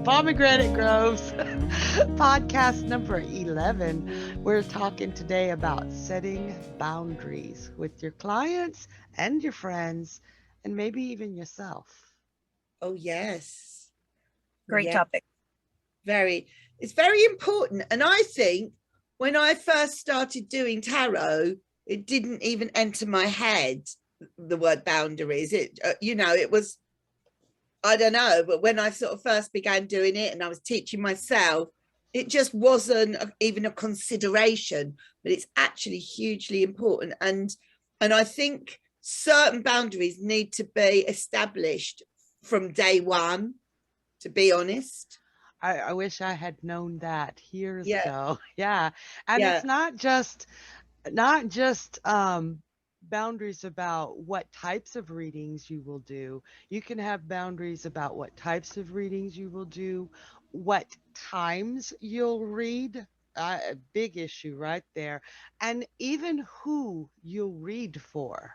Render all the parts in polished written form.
Pomegranate Groves, podcast number 11. We're talking today about setting boundaries with your clients and your friends, and maybe even yourself. Oh, yes. Great Yeah, topic. very. It's very important. And I think when I first started doing tarot, it didn't even enter my head, the word boundaries. It was, I don't know, but when I sort of first began doing it and I was teaching myself, it just wasn't even a consideration, but it's actually hugely important. And I think certain boundaries need to be established from day one, to be honest. I wish I had known that years Yeah, ago. Yeah. And yeah, it's not just boundaries about what types of readings you will do. You can have boundaries about what types of readings you will do, what times you'll read. A big issue right there. And even who you'll read for.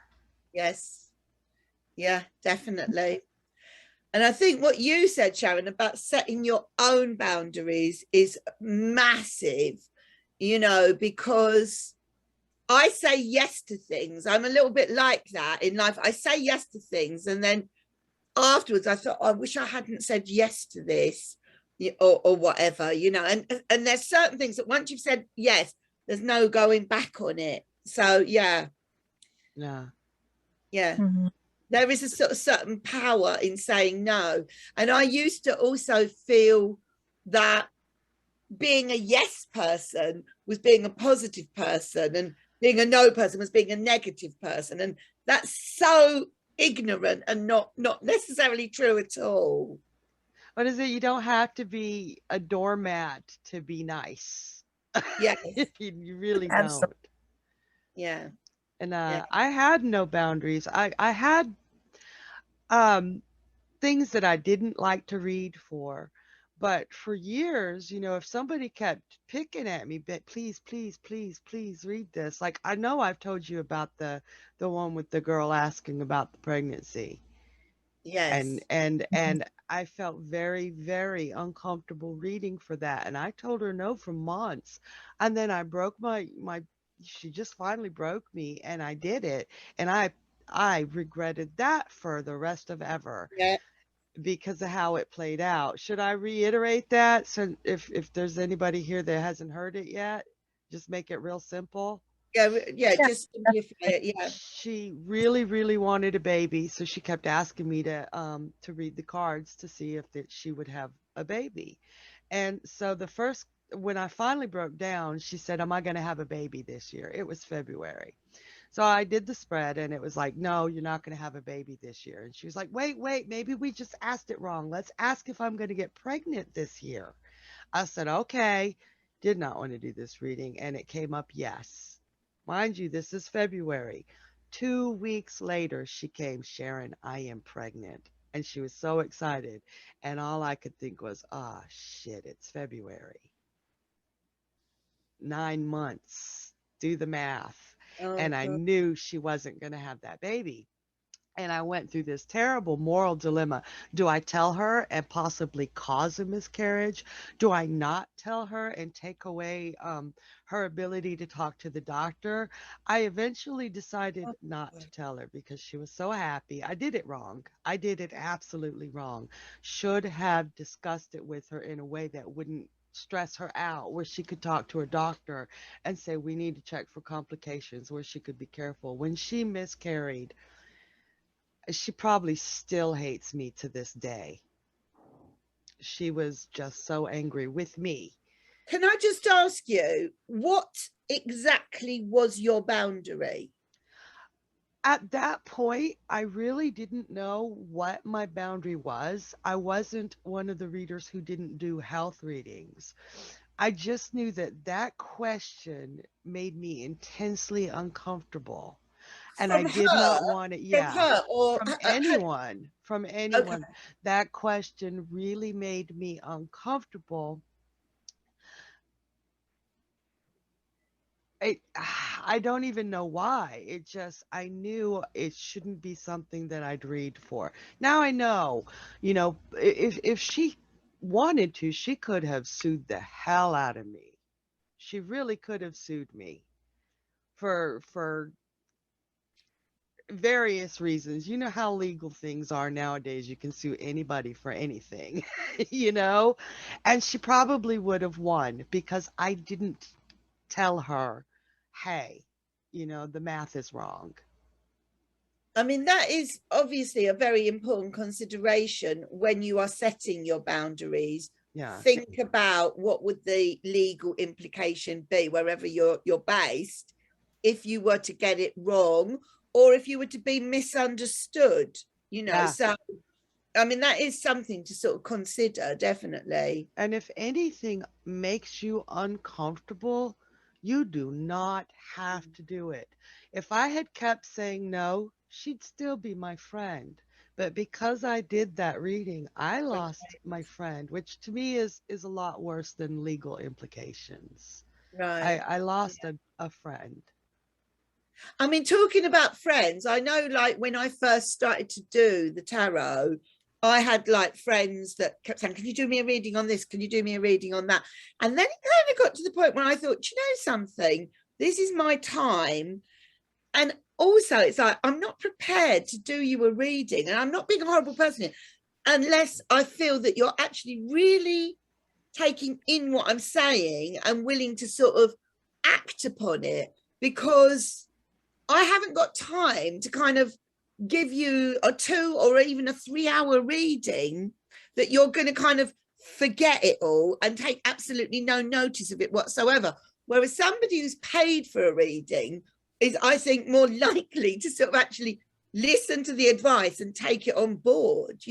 yes, yeah, definitely. And I think what you said, Sharon, about setting your own boundaries is massive, because I say yes to things. I'm a little bit like that in life. I say yes to things. And then afterwards, I thought, I wish I hadn't said yes to this or whatever, and there's certain things that once you've said yes, there's no going back on it. So, yeah, Yeah. yeah. Mhm. There is a sort of certain power in saying no. And I used to also feel that being a yes person was being a positive person, and being a no person was being a negative person. And that's so ignorant and not necessarily true at all. What is it? You don't have to be a doormat to be nice. Yes. You really Absolutely. don't. Yeah. And Yeah. I had no boundaries. I had um things that I didn't like to read for. But for years, if somebody kept picking at me, but please, please, please, please read this. Like I know I've told you about the one with the girl asking about the pregnancy. And Yes. and Mhm. and I felt very, very uncomfortable reading for that. And I told her no for months. And then I broke my she just finally broke me and I did it. And I regretted that for the rest of ever Yeah. because of how it played out. Should I reiterate that? So if there's anybody here that hasn't heard it yet, just make it real simple. Yeah. Yeah. Yeah, Just simplify definitely. it. Yeah. She really, really wanted a baby, so she kept asking me to read the cards to see if that she would have a baby. And so the first when I finally broke down, she said, "Am I going to have a baby this year?" It was February. So I did the spread and it was like, "No, you're not going to have a baby this year." And she was like, "Wait, wait, maybe we just asked it wrong. Let's ask if I'm going to get pregnant this year." I said, "Okay." Did not want to do this reading and it came up yes. Mind you, this is February. 2 weeks later, she came, "Sharon, I am pregnant." And she was so excited. And all I could think was, ah, shit, it's February. 9 months. Do the math. Oh And I God. knew she wasn't going to have that baby. And I went through this terrible moral dilemma. Do I tell her and possibly cause a miscarriage? Do I not tell her and take away her ability to talk to the doctor? I eventually decided Oh, not God. to tell her because she was so happy. I did it wrong. I did it absolutely wrong. Should have discussed it with her in a way that wouldn't stress her out, where she could talk to her doctor and say, "We need to check for complications," where she could be careful. When she miscarried, she probably still hates me to this day. She was just so angry with me. Can I just ask you, what exactly was your boundary? At that point, I really didn't know what my boundary was. I wasn't one of the readers who didn't do health readings. I just knew that that question made me intensely uncomfortable. And I From did her? not want it, From yeah, her? Or from had, anyone, from okay. anyone. That question really made me uncomfortable. It I don't even know why. It just I knew it shouldn't be something that I'd read for. Now I know, if she wanted to, she could have sued the hell out of me. She really could have sued me for various reasons. You know how legal things are nowadays. You can sue anybody for anything, you know? And she probably would have won because I didn't tell her, hey, the math is wrong. I mean, that is obviously a very important consideration when you are setting your boundaries. Yeah. Think about what would the legal implication be wherever you're based if you were to get it wrong or if you were to be misunderstood, Yeah. So I mean, that is something to sort of consider, definitely. And if anything makes you uncomfortable, you do not have to do it. If I had kept saying no, she'd still be my friend. But because I did that reading, I lost my friend, which to me is a lot worse than legal implications. I, Right. I lost a friend. I mean, talking about friends, I know like when I first started to do the tarot, I had like friends that kept saying, can you do me a reading on this? Can you do me a reading on that? And then it kind of got to the point where I thought, you know something? This is my time. And also, it's like, I'm not prepared to do you a reading. And I'm not being a horrible person here, unless I feel that you're actually really taking in what I'm saying and willing to sort of act upon it. Because I haven't got time to kind of give you a 2 or even a 3 hour reading that you're going to kind of forget it all and take absolutely no notice of it whatsoever. Whereas somebody who's paid for a reading is, I think, more likely to sort of actually listen to the advice and take it on board,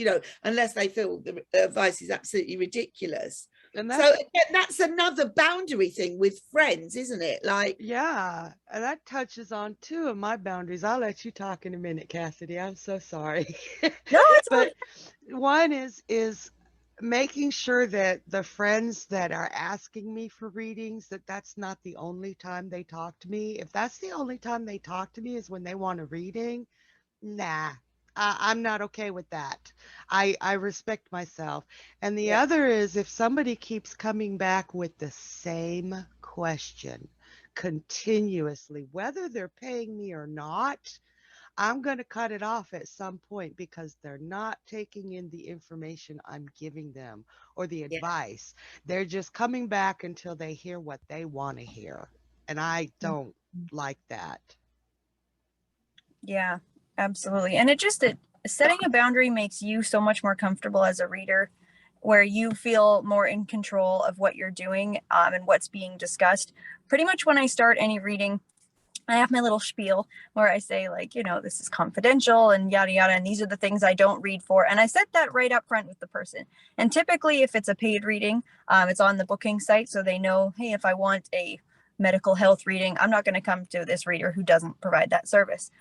unless they feel the advice is absolutely ridiculous. And So that's again, that's another boundary thing with friends, isn't it? Like, Yeah, and that touches on two of my boundaries. I'll let you talk in a minute, Cassidy. I'm so sorry. No, it's all But one is making sure that the friends that are asking me for readings, that's not the only time they talk to me. If that's the only time they talk to me is when they want a reading, nah, I'm not okay with that. I respect myself. And the yeah, other is if somebody keeps coming back with the same question continuously, whether they're paying me or not, I'm going to cut it off at some point because they're not taking in the information I'm giving them or the yeah. advice. They're just coming back until they hear what they want to hear. And I don't like that. Yeah, absolutely. And setting a boundary makes you so much more comfortable as a reader, where you feel more in control of what you're doing, and what's being discussed. Pretty much when I start any reading, I have my little spiel where I say, like, this is confidential and yada yada, and these are the things I don't read for. And I set that right up front with the person. And typically, if it's a paid reading, it's on the booking site, so they know, hey, if I want a medical health reading, I'm not going to come to this reader who doesn't provide that service.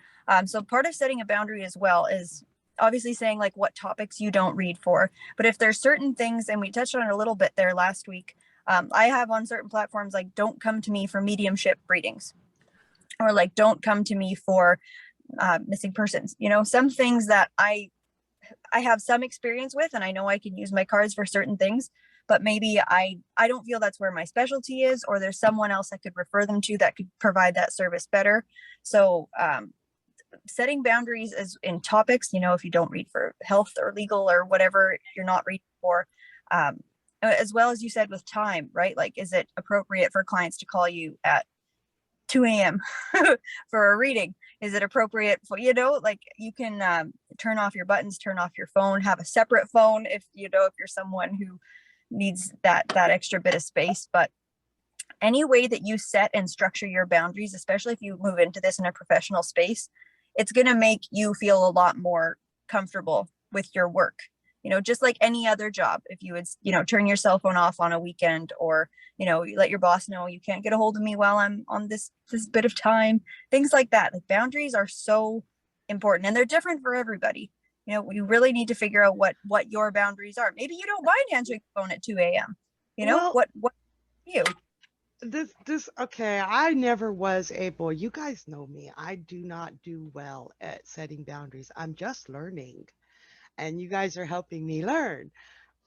So part of setting a boundary as well is obviously saying like what topics you don't read for. But if there's certain things, and we touched on it a little bit there last week, I have on certain platforms like don't come to me for mediumship readings, or like don't come to me for missing persons. Some things that I have some experience with, and I know I can use my cards for certain things, but maybe I don't feel that's where my specialty is, or there's someone else I could refer them to that could provide that service better. So setting boundaries is in topics, if you don't read for health or legal or whatever you're not reading for, as well as you said with time, right? Like, is it appropriate for clients to call you at 2 a.m. for a reading? Is it appropriate for, like, you can turn off your buttons, turn off your phone, have a separate phone if you're someone who needs that extra bit of space. But any way that you set and structure your boundaries, especially if you move into this in a professional space, it's going to make you feel a lot more comfortable with your work. Just like any other job, if you would, turn your cell phone off on a weekend, or, you let your boss know you can't get a hold of me while I'm on this bit of time, things like that. Like, boundaries are so important, and they're different for everybody. You really need to figure out what your boundaries are. Maybe you don't mind answering the phone at 2 a.m. Well, What you? this okay, I never was able, you guys know me. I do not do well at setting boundaries. I'm just learning and you guys are helping me learn.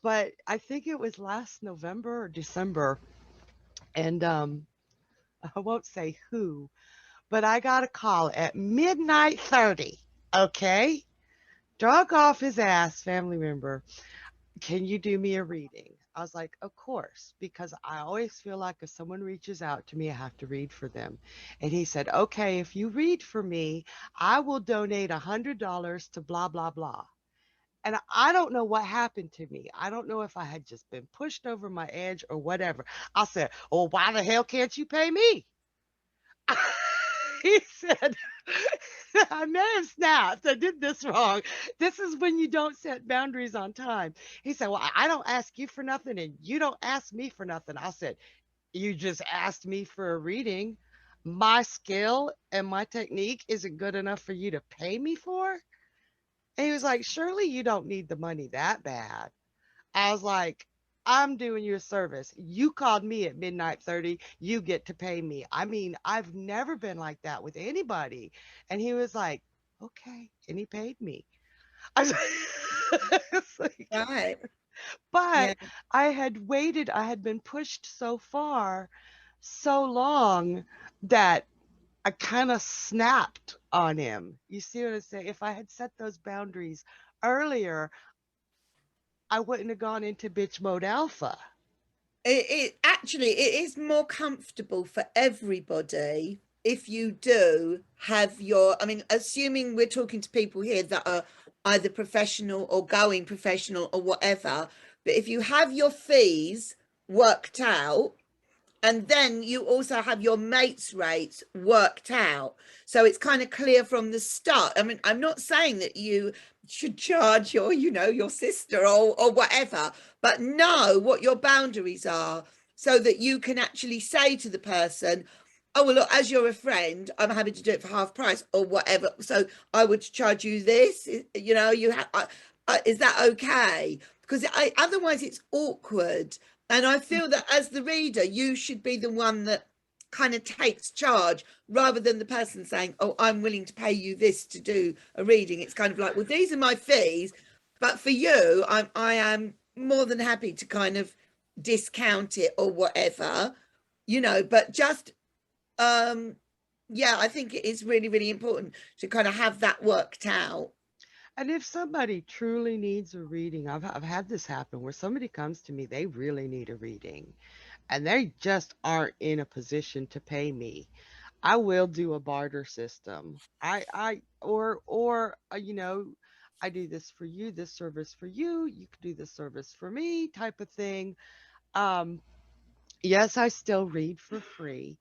But I think it was last November or December, and I won't say who, but I got a call at midnight 30. Okay, drug off his ass, family member. Can you do me a reading? I was like, of course, because I always feel like if someone reaches out to me, I have to read for them. And he said, okay, if you read for me, I will donate $100 to blah, blah, blah. And I don't know what happened to me. I don't know if I had just been pushed over my edge or whatever. I said, oh, why the hell can't you pay me? He said, I may have snapped. I did this wrong. This is when you don't set boundaries on time. He said, well, I don't ask you for nothing and you don't ask me for nothing. I said, you just asked me for a reading. My skill and my technique isn't good enough for you to pay me for. And he was like, surely you don't need the money that bad. I was like, I'm doing you a service. You called me at midnight 30. You get to pay me. I mean, I've never been like that with anybody. And he was like, okay. And he paid me. I was it's like, Right. Yeah. but I had waited. I had been pushed so far, so long that I kind of snapped on him. You see what I'm saying? If I had set those boundaries earlier, I wouldn't have gone into bitch mode alpha. It actually it is more comfortable for everybody if you do have your, I mean, assuming we're talking to people here that are either professional or going professional or whatever, but if you have your fees worked out, and then you also have your mates rates worked out, so it's kind of clear from the start. I mean, I'm not saying that you should charge your, you know, your sister or whatever, but know what your boundaries are so that you can actually say to the person, oh well, look, as you're a friend, I'm happy to do it for half price or whatever, so I would charge you this, you know, you have, is that okay? Because otherwise it's awkward. And I feel that as the reader, you should be the one that kind of takes charge rather than the person saying, oh, I'm willing to pay you this to do a reading. It's kind of like, well, these are my fees, but for you, I am more than happy to kind of discount it or whatever, you know, but just yeah, I think it is really, really important to kind of have that worked out. And if somebody truly needs a reading, I've had this happen where somebody comes to me, they really need a reading, and they just aren't in a position to pay me. I will do a barter system. You know, I do this for you, this service for you. You can do this service for me, type of thing. Um, yes, I still read for free.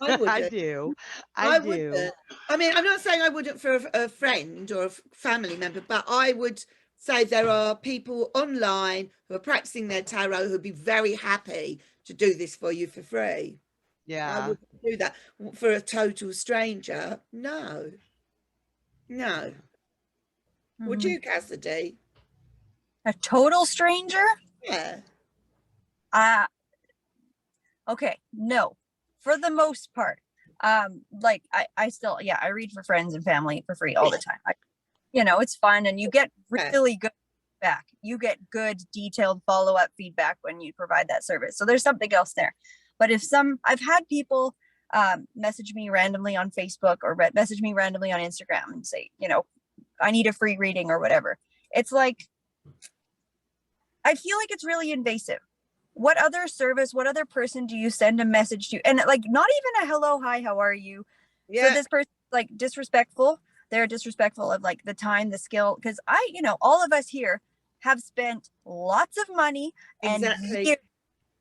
I I wouldn't. do. I I do. wouldn't. I mean, I'm not saying I wouldn't for a friend or a family member, but I would say there are people online who are practicing their tarot who'd be very happy to do this for you for free. I Yeah. wouldn't do that for a total stranger. No, no. Yeah. Would Mhm. you, Cassidy? A total stranger? Yeah. Uh, okay, no, for the most part. Like I still, yeah, I read for friends and family for free all the time. You know, it's fun and you get Yeah. really good feedback. You get good detailed follow-up feedback when you provide that service. So there's something else there. But if I've had people message me randomly on Facebook or message me randomly on Instagram and say, you know, I need a free reading or whatever. It's like, I feel like it's really invasive. What other service, what other person do you send a message to? And like, not even a hello, hi, how are you? For Yeah. this person, like disrespectful. They're disrespectful of like the time, the skill. Because you know, all of us here have spent lots of money and Exactly.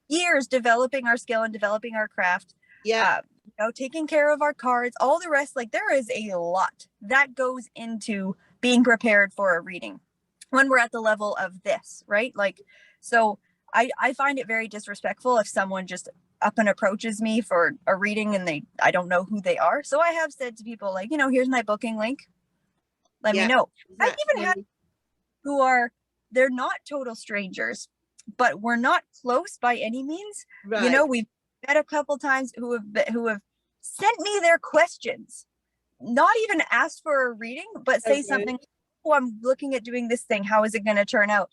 years developing our skill and developing our craft. Yeah. You know, taking care of our cards, all the rest. Like there is a lot that goes into being prepared for a reading when we're at the level of this, right? Like, so I find it very disrespectful if someone just up and approaches me for a reading and I don't know who they are. So I have said to people like, you know, here's my booking link. Let me Yeah. know. I've even had Exactly. who are, they're not total strangers, but we're not close by any means. You Right. know, we've met a couple times who have sent me their questions, not even asked for a reading, but say Okay. something, oh, I'm looking at doing this thing. How is it going to turn out?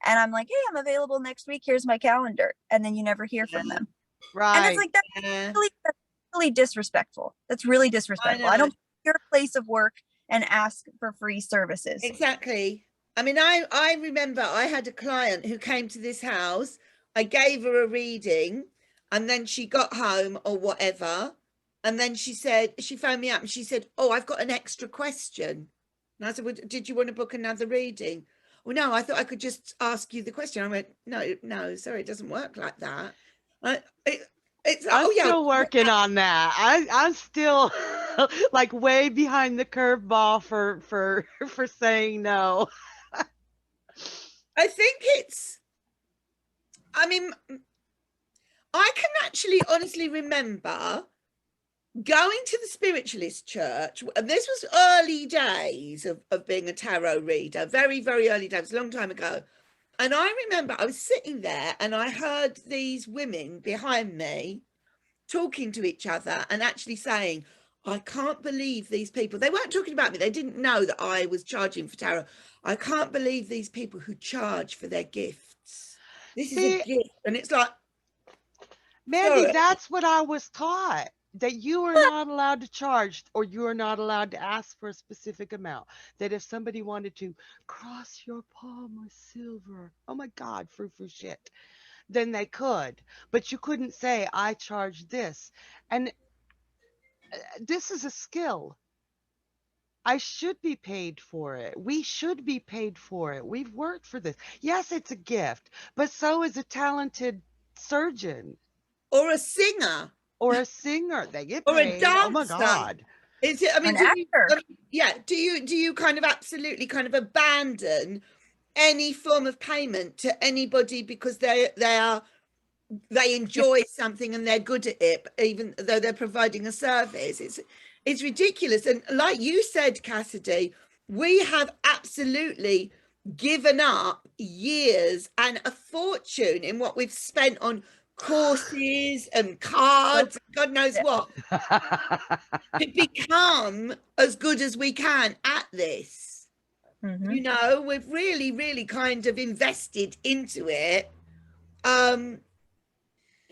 and I'm like, hey, I'm available next week, here's my calendar, and then you never hear from them. And it's Right. like, that's really disrespectful. That's really disrespectful. I don't your place of work and ask for free services. Exactly. I mean, I remember I had a client who came to this house. I gave her a reading, and then she got home or whatever, and then she phoned me up and she said, oh, I've got an extra question. And I said, well, did you want to book another reading? Well, no, I thought I could just ask you the question. I went, no, sorry, it doesn't work like that. I'm still working on that. I'm still like way behind the curveball for saying no. I think I mean, I can actually honestly remember going to the spiritualist church, and this was early days of being a tarot reader, very, very early days, a long time ago. And I remember I was sitting there and I heard these women behind me talking to each other and actually saying, I can't believe these people. They weren't talking about me. They didn't know that I was charging for tarot. I can't believe these people who charge for their gifts. This is a gift. And it's like, Mandy, sorry. that's what I was taught. That you are not allowed to charge, or you are not allowed to ask for a specific amount. That if somebody wanted to cross your palm with silver, oh my God, frou shit, then they could. But you couldn't say, I charge this. And this is a skill. I should be paid for it. We should be paid for it. We've worked for this. Yes, it's a gift, but so is a talented surgeon. Or a singer. Or a singer. They get Or a paid. dancer. Oh my God. Is it, I mean, An actor. do you kind of absolutely kind of abandon any form of payment to anybody because they enjoy something and they're good at it, even though they're providing a service? It's ridiculous. And like you said, Cassidy, we have absolutely given up years and a fortune in what we've spent on courses and cards, God knows what, to become as good as we can at this. Mm-hmm. You know, we've really, really kind of invested into it.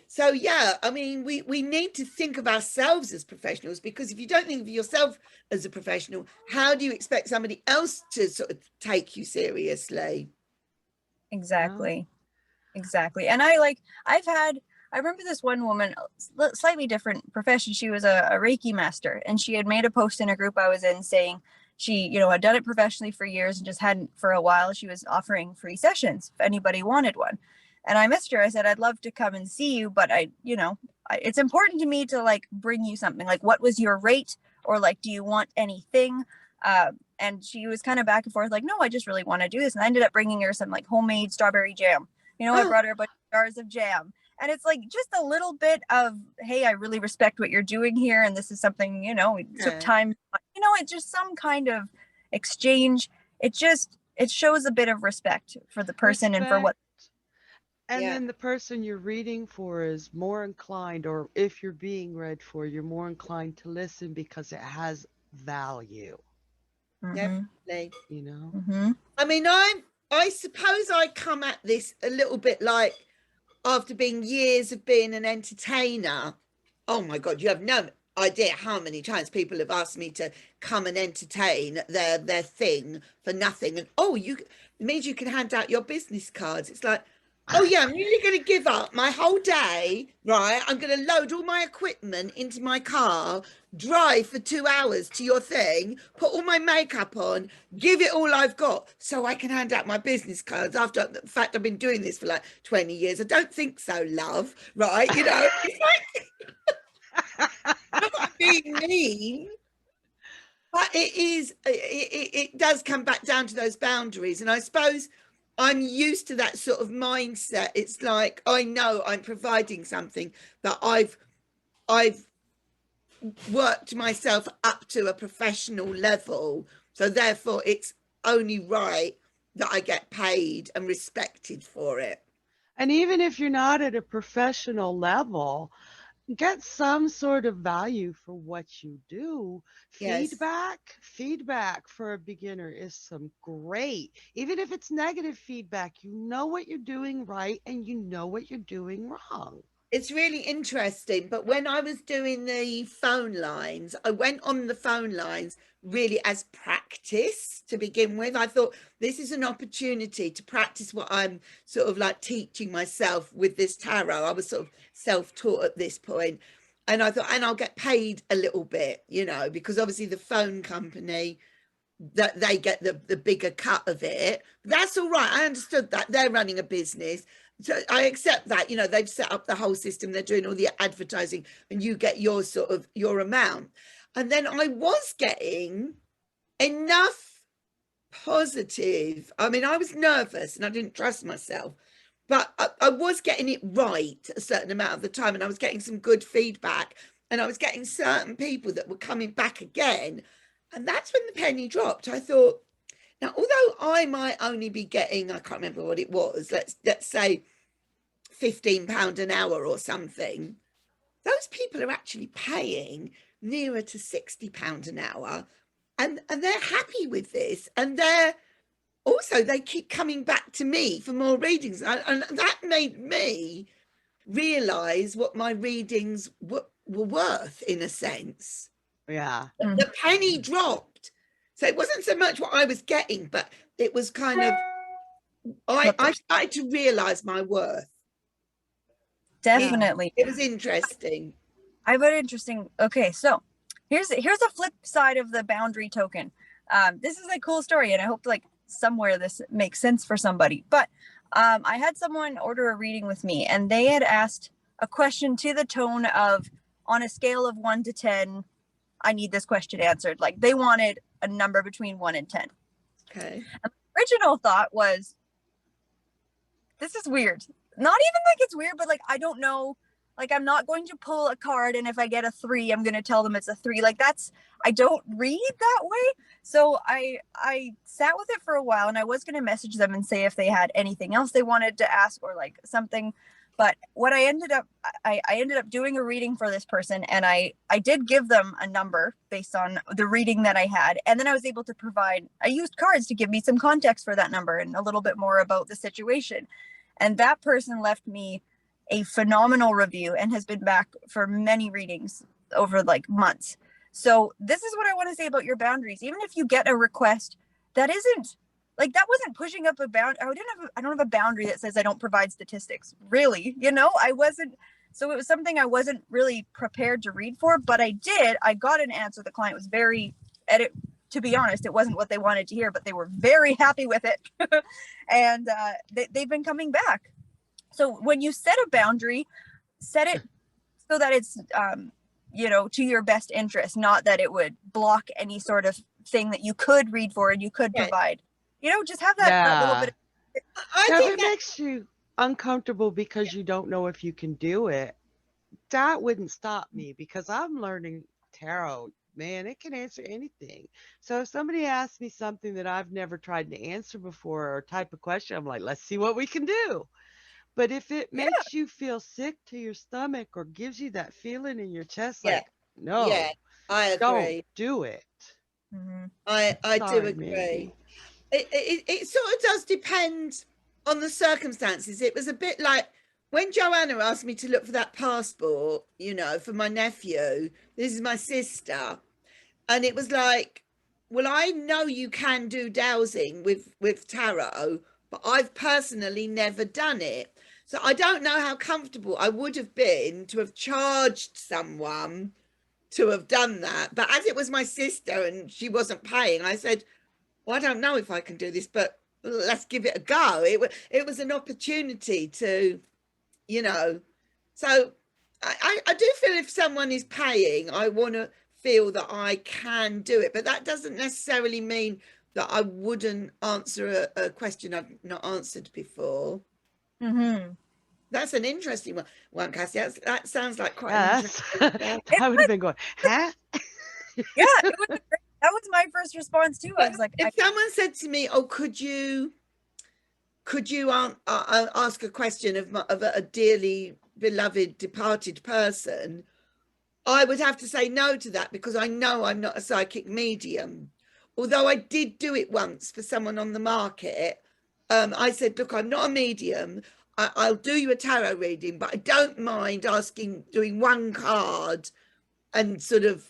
So yeah, I mean, we need to think of ourselves as professionals, because if you don't think of yourself as a professional, how do you expect somebody else to sort of take you seriously? Exactly. Exactly. And I remember this one woman, slightly different profession. She was a Reiki master, and she had made a post in a group I was in saying she, had done it professionally for years and just hadn't for a while. She was offering free sessions if anybody wanted one. And I messaged her. I said, I'd love to come and see you, but it's important to me to like bring you something. Like, what was your rate? Or like, do you want anything? And she was kind of back and forth, like, no, I just really want to do this. And I ended up bringing her some like homemade strawberry jam. I brought her a bunch of jars of jam. And it's like just a little bit of, hey, I really respect what you're doing here. And this is something, we took time, it's just some kind of exchange. It shows a bit of respect for the person and for what. And then the person you're reading for is more inclined, or if you're being read for, you're more inclined to listen because it has value. Definitely. Mm-hmm. I mean, I suppose I come at this a little bit like, after being years of being an entertainer, oh my God, you have no idea how many times people have asked me to come and entertain their thing for nothing. And it means you can hand out your business cards. It's like, oh yeah, I'm really going to give up my whole day, right? I'm going to load all my equipment into my car, drive for 2 hours to your thing, put all my makeup on, give it all I've got so I can hand out my business cards after the fact I've been doing this for like 20 years. I don't think so, love, right? It's like, I'm not being mean, but it does come back down to those boundaries. And I suppose I'm used to that sort of mindset. It's like, I know I'm providing something, that I've worked myself up to a professional level. So therefore it's only right that I get paid and respected for it. And even if you're not at a professional level, get some sort of value for what you do. Yes. Feedback for a beginner is some great. Even if it's negative feedback, you know what you're doing right and you know what you're doing wrong. It's really interesting. But when I was doing the phone lines, I went on the phone lines really as practice to begin with. I thought this is an opportunity to practice what I'm sort of like teaching myself with this tarot. I was sort of self-taught at this point. And I thought, and I'll get paid a little bit, you know, because obviously the phone company, that they get the bigger cut of it. But that's all right. I understood that they're running a business. So I accept that, you know, they've set up the whole system, they're doing all the advertising, and you get your sort of your amount. And then I was getting enough positive. I mean, I was nervous and I didn't trust myself, but I was getting it right a certain amount of the time, and I was getting some good feedback, and I was getting certain people that were coming back again. And that's when the penny dropped. I thought, now, although I might only be getting, I can't remember what it was, let's say £15 an hour or something, those people are actually paying nearer to £60 an hour, and they're happy with this, and they're also, they keep coming back to me for more readings, and that made me realize what my readings were worth, in a sense. Yeah. The penny dropped, so it wasn't so much what I was getting, but it was kind of, I started to realize my worth. Definitely. It was interesting. I have an interesting. Okay, so here's a flip side of the boundary token. This is a cool story, and I hope like somewhere this makes sense for somebody. But I had someone order a reading with me, and they had asked a question to the tone of, on a scale of 1 to 10, I need this question answered. Like they wanted a number between 1 and 10. Okay. And the original thought was, this is weird. Not even like it's weird, but like I don't know. Like I'm not going to pull a card, and if I get a 3, I'm going to tell them it's a 3. Like that's, I don't read that way. So I sat with it for a while, and I was going to message them and say if they had anything else they wanted to ask or like something. But what I ended up doing a reading for this person, and I did give them a number based on the reading that I had, and then I was able to provide, I used cards to give me some context for that number and a little bit more about the situation. And that person left me a phenomenal review and has been back for many readings over like months. So this is what I want to say about your boundaries. Even if you get a request that isn't like, that wasn't pushing up a bound. I don't have a boundary that says I don't provide statistics, really, you know. I wasn't, so it was something I wasn't really prepared to read for, but I got an answer. The client was very, to be honest, it wasn't what they wanted to hear, but they were very happy with it. And they've been coming back. So when you set a boundary, set it so that it's, you know, to your best interest, not that it would block any sort of thing that you could read for and you could provide. You know, just have that little bit. I think it makes you uncomfortable because you don't know if you can do it, that wouldn't stop me because I'm learning tarot. Man, it can answer anything. So if somebody asks me something that I've never tried to answer before or type of question, I'm like, let's see what we can do. But if it makes you feel sick to your stomach or gives you that feeling in your chest, like, no, I agree. don't do it. Mm-hmm. I Sorry, do agree. Mandy. It sort of does depend on the circumstances. It was a bit like when Joanna asked me to look for that passport, you know, for my nephew. This is my sister. And it was like, well, I know you can do dowsing with tarot, but I've personally never done it. So I don't know how comfortable I would have been to have charged someone to have done that. But as it was my sister and she wasn't paying, I said, well, I don't know if I can do this, but let's give it a go. It was an opportunity to, you know. So I do feel if someone is paying, I want to feel that I can do it. But that doesn't necessarily mean that I wouldn't answer a question I've not answered before. Mm-hmm. That's an interesting one, Cassie. That sounds like quite Yeah, an interesting. I would have been going, huh? Yeah, that was my first response too. I was like, if someone said to me, "Oh, could you ask a question of a dearly beloved departed person, I would have to say no to that, because I know I'm not a psychic medium. Although I did do it once for someone on the market. I said, look, I'm not a medium. I'll do you a tarot reading, but I don't mind doing one card and sort of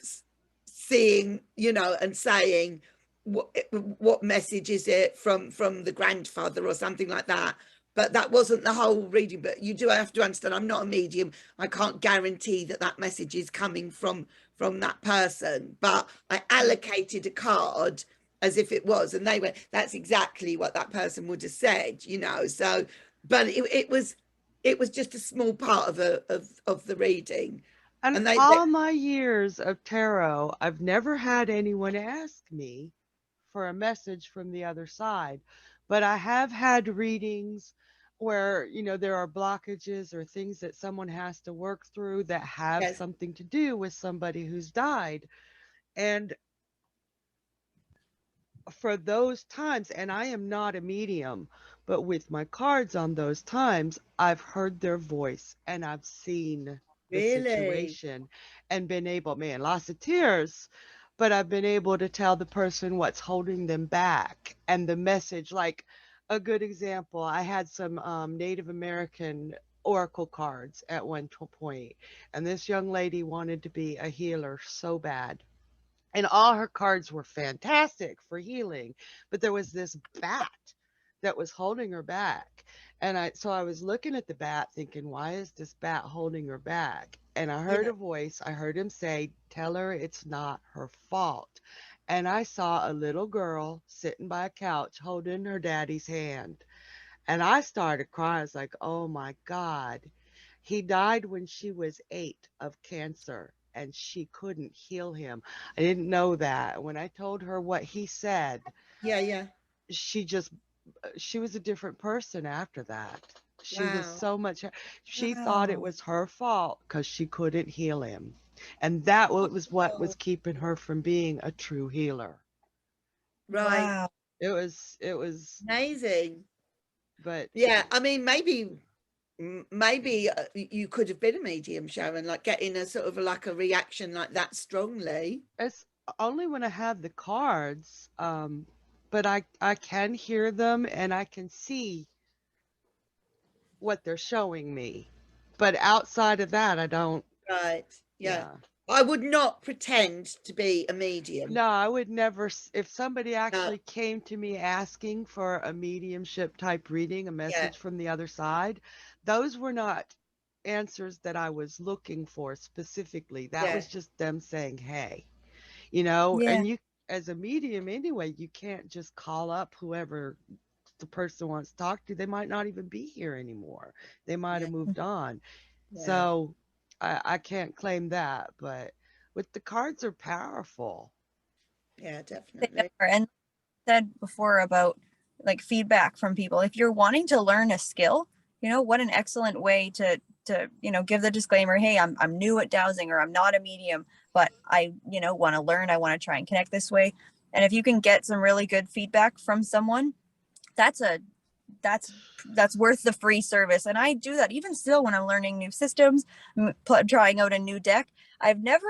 seeing, and saying, what message is it from the grandfather or something like that. But that wasn't the whole reading. But you do have to understand, I'm not a medium. I can't guarantee that message is coming from that person, but I allocated a card as if it was, and they went, that's exactly what that person would have said, so. But it was just a small part of the reading. And And all my years of tarot, I've never had anyone ask me for a message from the other side. But I have had readings where, there are blockages or things that someone has to work through that have yes, something to do with somebody who's died. And for those times, and I am not a medium, but with my cards on those times, I've heard their voice and I've seen the really, situation and been able, man, lots of tears, but I've been able to tell the person what's holding them back and the message. Like a good example, I had some Native American oracle cards at one point, and this young lady wanted to be a healer so bad, and all her cards were fantastic for healing, but there was this bat that was holding her back. And I was looking at the bat thinking, why is this bat holding her back? And I heard yeah, a voice. I heard him say, tell her it's not her fault. And I saw a little girl sitting by a couch holding her daddy's hand. And I started crying. I was like, oh my God. He died when she was 8 of cancer and she couldn't heal him. I didn't know that. When I told her what he said, yeah, yeah, she just, she was a different person after that. She was wow, so much, she thought it Wow. was her fault because she couldn't heal him. And that was what was oh, keeping her from being a true healer. right, Wow. It was, amazing. but Yeah, I mean, maybe you could have been a medium, Sharon, like getting a sort of like a reaction like that strongly. it's only when I have the cards, but I can hear them and I can see what they're showing me. But outside of that, I don't. Right, yeah. Yeah. I would not pretend to be a medium. No, I would never. If somebody No, actually came to me asking for a mediumship type reading, a yeah, message from the other side, those were not answers that I was looking for specifically. That yeah, was just them saying, hey, Yeah. and you, as a medium anyway, you can't just call up whoever the person wants to talk to. They might not even be here anymore. They might yeah, have moved on. yeah, So I can't claim that, but with the cards are powerful. yeah, They definitely. are. And said before about like feedback from people. If you're wanting to learn a skill, what an excellent way to give the disclaimer, hey, I'm new at dowsing, or I'm not a medium, but I want to learn, I want to try and connect this way. And if you can get some really good feedback from someone, that's a that's that's worth the free service. And I do that even still when I'm learning new systems, trying out a new deck. I've never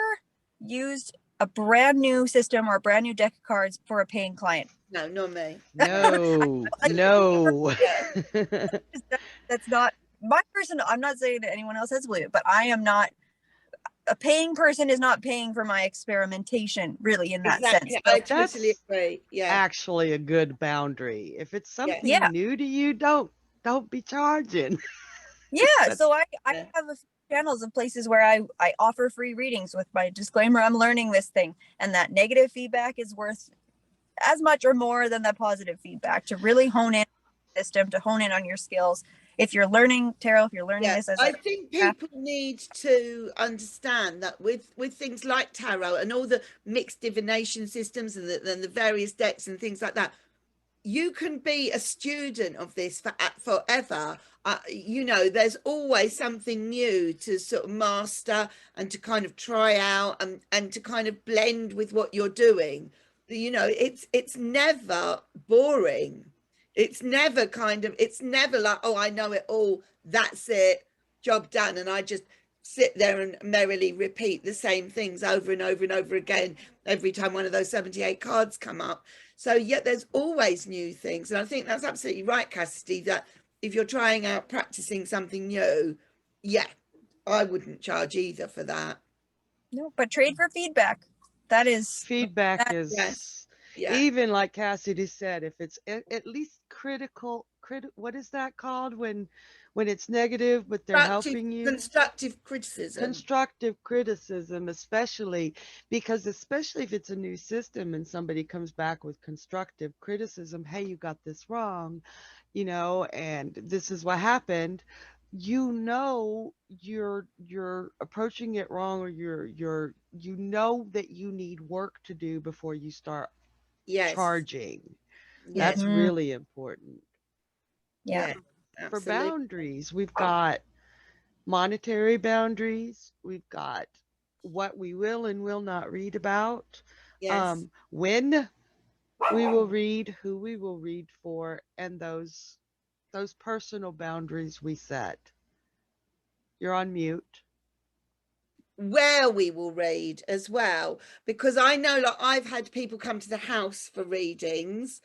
used a brand new system or a brand new deck of cards for a paying client. No, not me. No, No, absolutely not. no. Yeah, That's not my person. I'm not saying that anyone else has to believe it, but I am not a paying person is not paying for my experimentation, really, in that sense. exactly. So I totally That's agree. Yeah, actually a good boundary. If it's yeah, yeah, something new to you, don't be charging. yeah. That's So I yeah, have a few channels of places where I offer free readings with my disclaimer, I'm learning this thing, and that negative feedback is worth as much or more than that positive feedback to really hone in on the system, to hone in on your skills. If you're learning tarot, if you're learning yeah. this as I a think craft, people need to understand that with things like tarot and all the mixed divination systems and the various decks and things like that, you can be a student of this for forever. There's always something new to sort of master and to kind of try out and to kind of blend with what you're doing. It's never boring. It's never like, oh, I know it all. That's it. job done, and I just sit there and merrily repeat the same things over and over and over again every time one of those 78 cards come up. So yeah, there's always new things, and I think that's absolutely right, Cassidy, that if you're trying out practicing something new, yeah, I wouldn't charge either for that. No, but trade for feedback. That is Feedback that, is, Yeah, even like Cassidy said, if it's at least what is that called when it's negative but they're helping you? constructive criticism. Constructive criticism, especially because, especially if it's a new system and somebody comes back with constructive criticism, hey, you got this wrong, and this is what happened. You're approaching it wrong, or that you need work to do before you start Yes, charging. yes, That's Mhm. really important. Yeah. yeah, For absolutely. boundaries, we've got monetary boundaries. We've got what we will and will not read about, Yes. when we will read, who we will read for, and those personal boundaries we set. You're on mute. Where we will read as well, because I know, like, I've had people come to the house for readings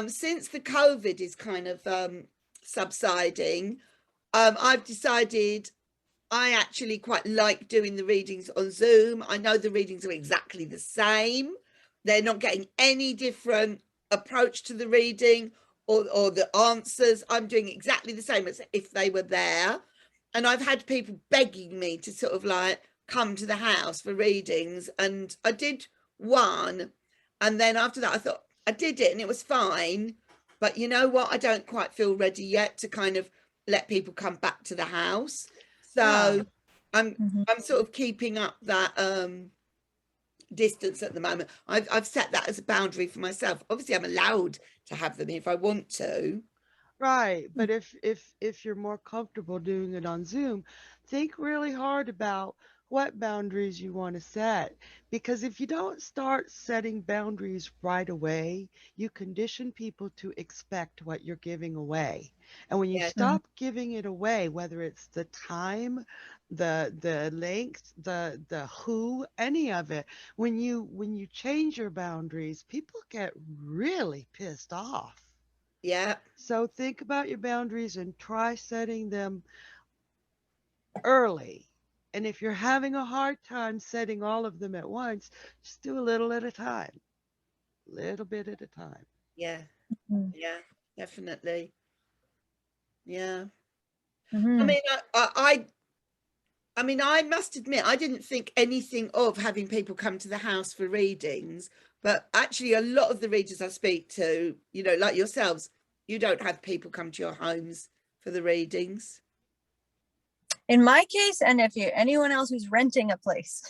since the COVID is kind of subsiding. I've decided I actually quite like doing the readings on Zoom. I know the readings are exactly the same. They're not getting any different approach to the reading or the answers. I'm doing exactly the same as if they were there. And I've had people begging me to sort of like come to the house for readings. And I did one. And then after that, I thought I did it and it was fine. But you know what? I don't quite feel ready yet to kind of let people come back to the house. Yeah. So I'm Mhm. I'm sort of keeping up that distance at the moment. I've set that as a boundary for myself. Obviously, I'm allowed to have them if I want to. Right, but if you're more comfortable doing it on Zoom, think really hard about what boundaries you want to set, because if you don't start setting boundaries right away, you condition people to expect what you're giving away. And when you Yes, Mhm. stop giving it away, whether it's the time, the length, the who, any of it, when you change your boundaries, people get really pissed off. yeah, So think about your boundaries and try setting them early. And if you're having a hard time setting all of them at once, just do a little at a time, little bit at a time. yeah, Mhm. yeah, definitely. Yeah. I Mhm. mean, I mean, I must admit, I didn't think anything of having people come to the house for readings, but actually, a lot of the readers I speak to, like yourselves, you don't have people come to your homes for the readings. In my case, and if you anyone else who's renting a place,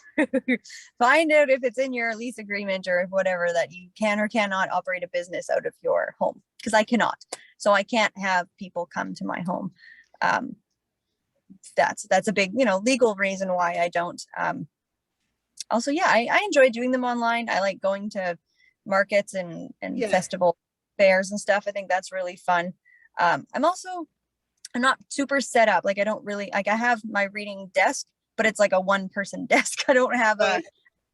find out if it's in your lease agreement or whatever that you can or cannot operate a business out of your home, because I cannot. So I can't have people come to my home. Um, that's a big, legal reason why I don't. Also, yeah, I enjoy doing them online. I like going to markets and Yeah. festival fairs and stuff. I think that's really fun. I'm not super set up. Like I don't really like I have my reading desk, but it's like a one person desk. I don't have a Right.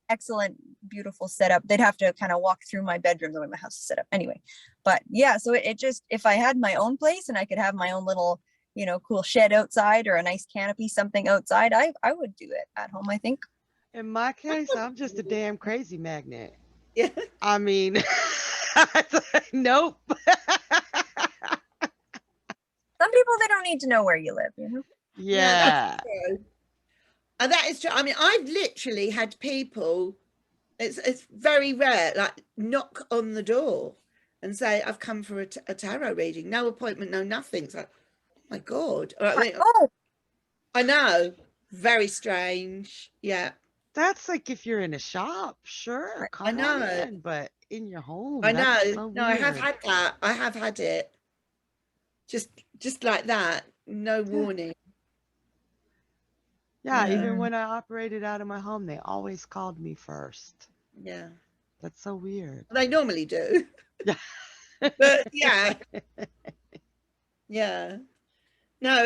excellent, beautiful setup. They'd have to kind of walk through my bedroom the way my house is set up anyway. But yeah, so it just if I had my own place and I could have my own little, cool shed outside or a nice canopy, something outside, I would do it at home, I think. In my case, I'm just a damn crazy magnet. Yeah. I mean, nope. Some people they don't need to know where you live. No, that's Yeah. true. And that is true. I mean, I've literally had people, it's very rare, like knock on the door and say, I've come for a tarot reading. No appointment, no nothing. It's like, oh my God. Oh, I know. Very strange. Yeah. That's like if you're in a shop, sure, I come on know. in, but in your home, I that's know. so No, I have weird. had that. I have had it. Just just like that. No Yeah. warning. Yeah, Yeah. even when I operated out of my home, they always called me first. Yeah. That's so weird. They normally do. Yeah. But yeah. Yeah. No,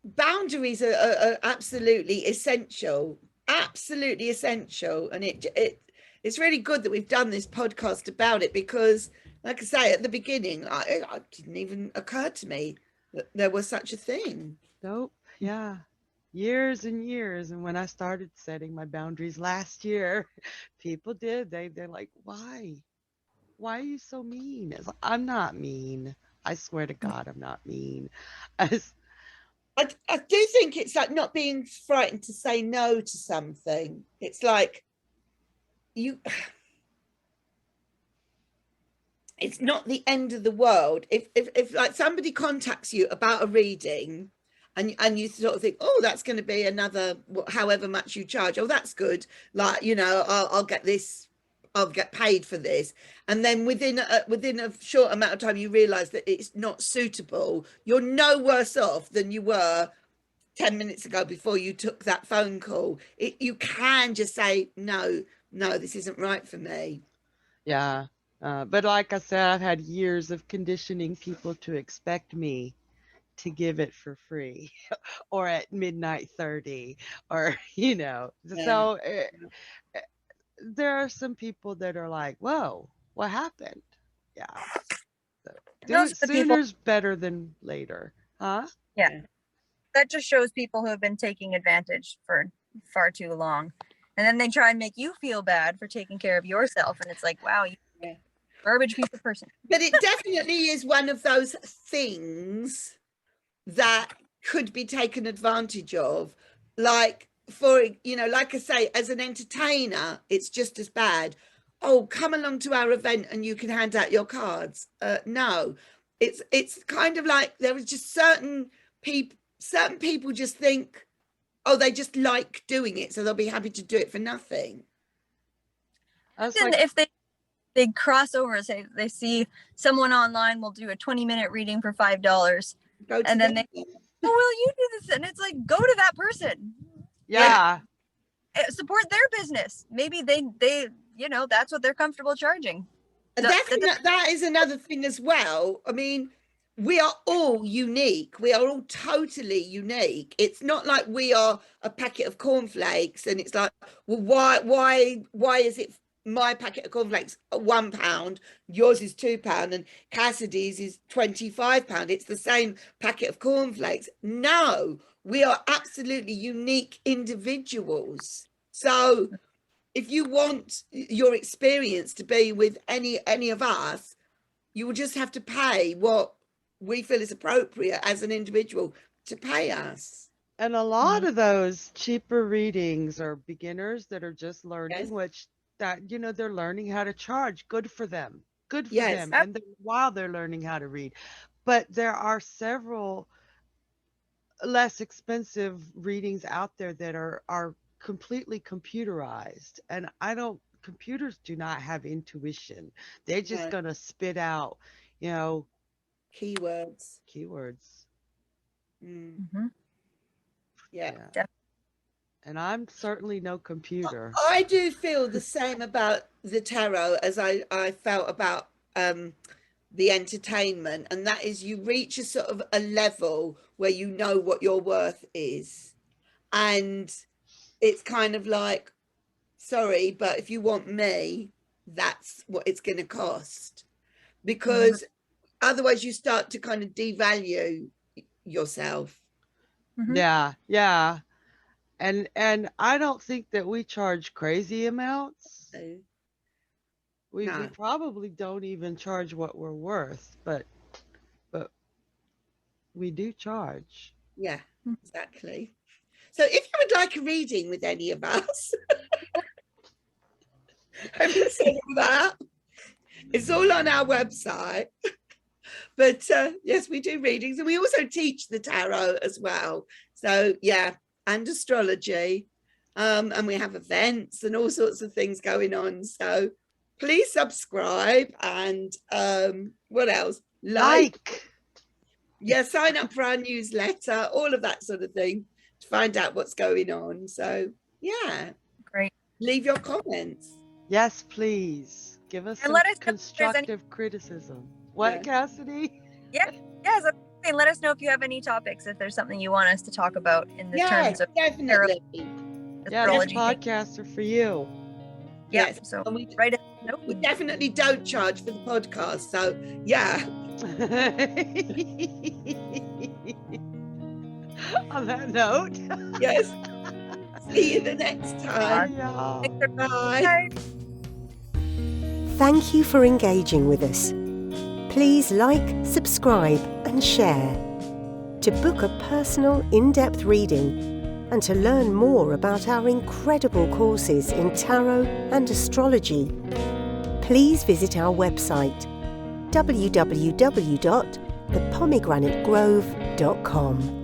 Boundaries are absolutely essential, and it's really good that we've done this podcast about it, because like I say, at the beginning it didn't even occur to me that there was such a thing. Nope. Yeah. Years and years. And when I started setting my boundaries last year, people did. They're like, why? Why are you so mean? It's like, I'm not mean. I swear to God, I'm not mean. I do think it's like not being frightened to say no to something. It's like you it's not the end of the world if like somebody contacts you about a reading, and you sort of think, oh, that's going to be another however much you charge. Oh, that's good. Like, you know, I'll get this. I'll get paid for this. And then within a short amount of time, you realize that it's not suitable. You're no worse off than you were 10 minutes ago before you took that phone call. You can just say, no, this isn't right for me. Yeah. But like I said, I've had years of conditioning people to expect me to give it for free or at midnight 30 or, Yeah. so eh, there are some people that are like, whoa, what happened? Yeah. So And those are the people, sooner's better than later. Huh? yeah, that just shows people who have been taking advantage for far too long. And then they try and make you feel bad for taking care of yourself. And it's like, wow, you garbage piece of person. But it definitely is one of those things that could be taken advantage of. Like, for, like I say, as an entertainer, it's just as bad. Oh, come along to our event and you can hand out your cards. No, it's kind of like there is just certain people just think, oh, they just like doing it, so they'll be happy to do it for nothing. And if they cross over, say they see someone online will do a 20-minute reading for $5, and then they, oh, will you do this? And it's like, go to that person. Yeah. Support their business. Maybe they that's what they're comfortable charging. That is another thing as well. I mean, we are all unique. We are all totally unique. It's not like we are a packet of cornflakes and it's like, well, why is it my packet of cornflakes £1, yours is £2, and Cassidy's is £25? It's the same packet of cornflakes. No, we are absolutely unique individuals. So if you want your experience to be with any of us, you will just have to pay what we feel is appropriate as an individual to pay us. And a lot of those cheaper readings are beginners that are just learning, which they're learning how to charge. Good for them. Good for them. And while they're learning how to read. But there are several less expensive readings out there that are completely computerized. And computers do not have intuition. They're just going to spit out, keywords. Mm-hmm. Yeah. And I'm certainly no computer. I do feel the same about the tarot as I felt about the entertainment, and that is you reach a sort of a level where you know what your worth is, and it's kind of like, sorry, but if you want me, that's what it's going to cost, because otherwise you start to kind of devalue yourself. Yeah. And I don't think that we charge crazy amounts. We probably don't even charge what we're worth, but we do charge. Yeah, exactly. So if you would like a reading with any of us, that it's all on our website. But yes, we do readings, and we also teach the tarot as well. So yeah, and astrology, and we have events and all sorts of things going on. So please subscribe, and what else? Like. Yeah, sign up for our newsletter, all of that sort of thing, to find out what's going on. So yeah, great. Leave your comments. Yes, please give us some constructive criticism. What, Cassidy? Yes. And let us know if you have any topics, if there's something you want us to talk about in the Yes, terms of definitely. Yeah, this astrology. podcasts are for you. Yeah, Yes. so And we, write it. Nope. we definitely don't charge for the podcast. So yeah. On that note, Yes. See you the next time. bye, y'all. Bye. Thank you for engaging with us. Please like, subscribe and share. To book a personal, in-depth reading and to learn more about our incredible courses in tarot and astrology, please visit our website www.thepomegranate.grove.com.